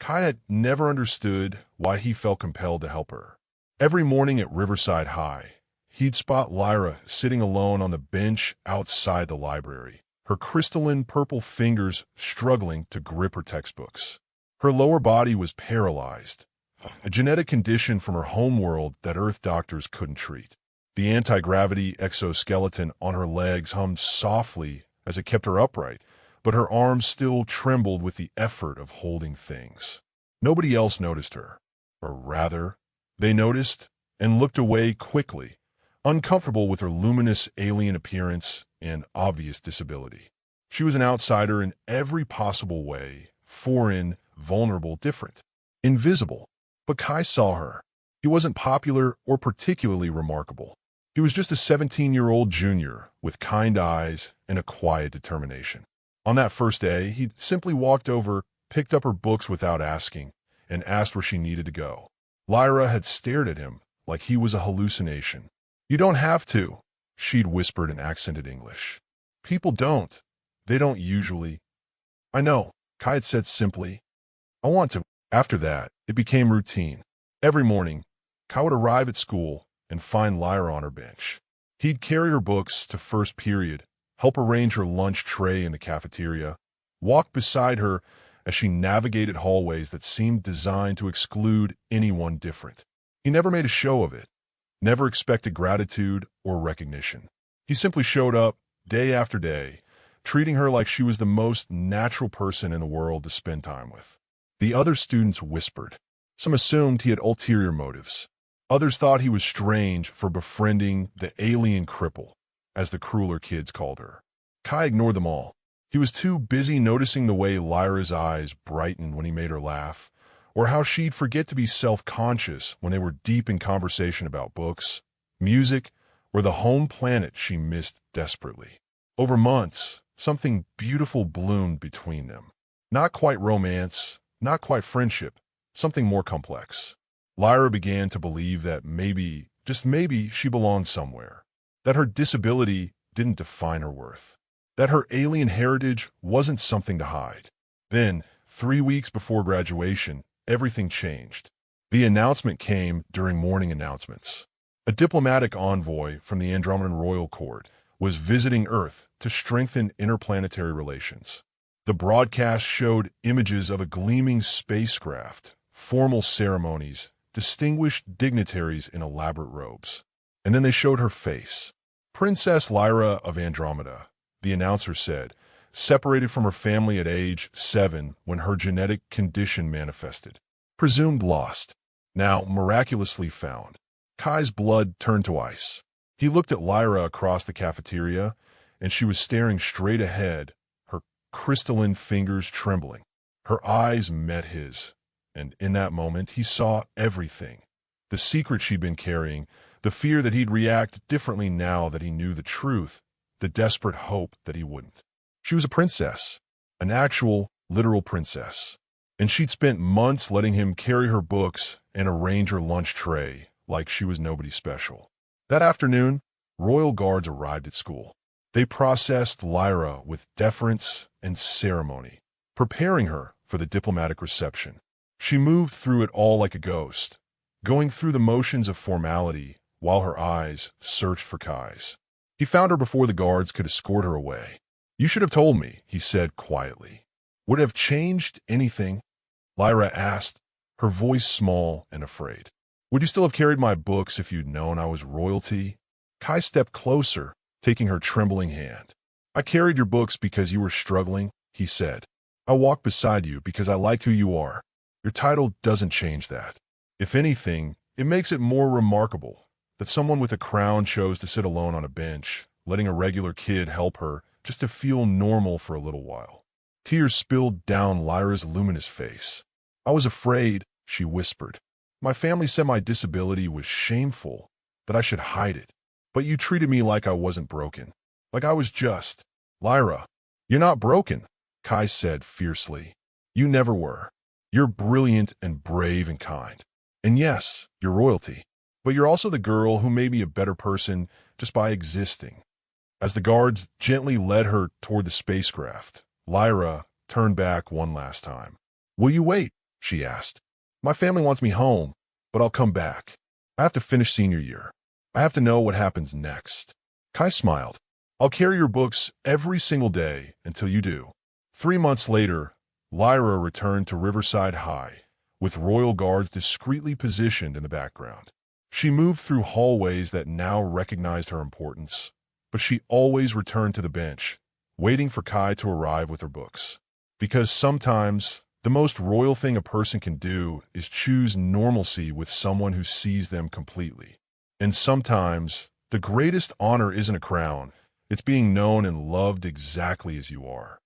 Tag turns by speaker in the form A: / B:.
A: Kai had never understood why he felt compelled to help her. Every morning at Riverside High, he'd spot Lyra sitting alone on the bench outside the library, her crystalline purple fingers struggling to grip her textbooks. Her lower body was paralyzed, a genetic condition from her homeworld that Earth doctors couldn't treat. The anti-gravity exoskeleton on her legs hummed softly as it kept her upright, but her arms still trembled with the effort of holding things. Nobody else noticed her, or rather, they noticed and looked away quickly, uncomfortable with her luminous alien appearance and obvious disability. She was an outsider in every possible way, foreign, vulnerable, different, invisible. But Kai saw her. He wasn't popular or particularly remarkable. He was just a 17-year-old junior with kind eyes and a quiet determination. On that first day, he simply walked over, picked up her books without asking, and asked where she needed to go. Lyra had stared at him like he was a hallucination. "You don't have to," she'd whispered in accented English. "People don't. They don't usually." "I know," Kai had said simply. "I want to." After that, it became routine. Every morning, Kai would arrive at school and find Lyra on her bench. He'd carry her books to first period, help arrange her lunch tray in the cafeteria, walk beside her as she navigated hallways that seemed designed to exclude anyone different. He never made a show of it, never expected gratitude or recognition. He simply showed up day after day, treating her like she was the most natural person in the world to spend time with. The other students whispered. Some assumed he had ulterior motives. Others thought he was strange for befriending the alien cripple, as the crueler kids called her. Kai ignored them all. He was too busy noticing the way Lyra's eyes brightened when he made her laugh, or how she'd forget to be self-conscious when they were deep in conversation about books, music, or the home planet she missed desperately. Over months, something beautiful bloomed between them. Not quite romance, not quite friendship, something more complex. Lyra began to believe that maybe, just maybe, she belonged somewhere. That her disability didn't define her worth. That her alien heritage wasn't something to hide. Then, 3 weeks before graduation, everything changed. The announcement came during morning announcements. A diplomatic envoy from the Andromedan royal court was visiting Earth to strengthen interplanetary relations. The broadcast showed images of a gleaming spacecraft, formal ceremonies, distinguished dignitaries in elaborate robes. And then they showed her face. Princess Lyra of Andromeda, the announcer said, separated from her family at age 7 when her genetic condition manifested. Presumed lost, now miraculously found. Kai's blood turned to ice. He looked at Lyra across the cafeteria, and she was staring straight ahead, her crystalline fingers trembling. Her eyes met his, and in that moment he saw everything. The secret she'd been carrying, the fear that he'd react differently now that he knew the truth, the desperate hope that he wouldn't. She was a princess, an actual, literal princess, and she'd spent months letting him carry her books and arrange her lunch tray like she was nobody special. That afternoon, royal guards arrived at school. They processed Lyra with deference and ceremony, preparing her for the diplomatic reception. She moved through it all like a ghost, going through the motions of formality while her eyes searched for Kai's. He found her before the guards could escort her away. "You should have told me," he said quietly. "Would it have changed anything?" Lyra asked, her voice small and afraid. "Would you still have carried my books if you'd known I was royalty?" Kai stepped closer, taking her trembling hand. "I carried your books because you were struggling," he said. "I walked beside you because I liked who you are. Your title doesn't change that. If anything, it makes it more remarkable that someone with a crown chose to sit alone on a bench, letting a regular kid help her just to feel normal for a little while." Tears spilled down Lyra's luminous face. "I was afraid," she whispered. "My family said my disability was shameful, that I should hide it. But you treated me like I wasn't broken, like I was just." "Lyra, you're not broken," Kai said fiercely. "You never were. You're brilliant and brave and kind. And yes, you're royalty. But you're also the girl who made me a better person just by existing." As the guards gently led her toward the spacecraft, Lyra turned back one last time. "Will you wait?" she asked. My family wants me home, but I'll come back. I have to finish senior year. I have to know what happens next. Kai smiled. I'll carry your books every single day until you do. 3 months later, Lyra returned to Riverside High, with royal guards discreetly positioned in the background. She moved through hallways that now recognized her importance, but she always returned to the bench, waiting for Kai to arrive with her books. Because sometimes, the most royal thing a person can do is choose normalcy with someone who sees them completely. And sometimes, the greatest honor isn't a crown, it's being known and loved exactly as you are.